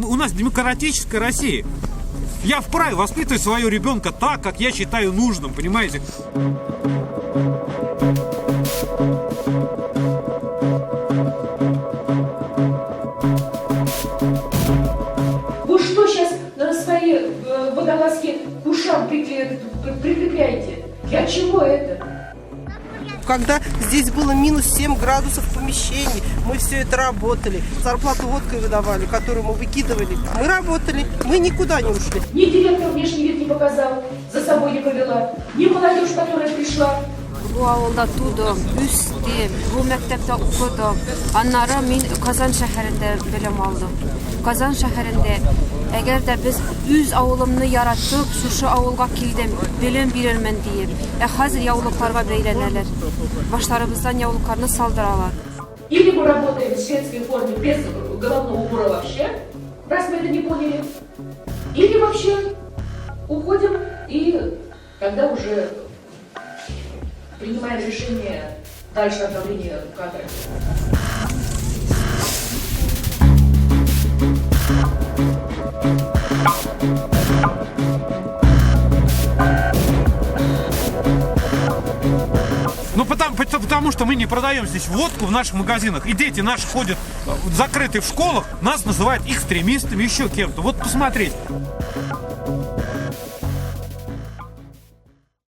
У нас демократическая Россия. Я вправе воспитывать своего ребенка так, как я считаю нужным, понимаете? Вы что сейчас на свои водолазки к ушам прикрепляете? Для чего это? Когда здесь было минус 7 градусов в помещении, мы все это работали. Зарплату водкой выдавали, которую мы выкидывали. Мы работали, мы никуда не ушли. Ни директор внешний вид не показал, за собой не повела, ни молодежь, которая пришла. Bu avulda tudum, üstüm, bu məktəbdə oxudum. Anları min Kazan şəhərində bilim aldım. Kazan şəhərində əgər də biz üz avulumunu yaratdıq, Şuşa avulğa kildim, bilim bilirmən deyib. Hazır yavuluklarga beylənərlər. Başlarımızdan yavuluklarını saldıralar. Или мы работаем в светской форме без головного убора вообще, раз мы это не поняли, или вообще уходим и тогда уже принимаем решение дальше направления кадров. Ну, потому что мы не продаем здесь водку в наших магазинах. И дети наши ходят закрытые в школах, нас называют экстремистами, еще кем-то. Вот посмотреть.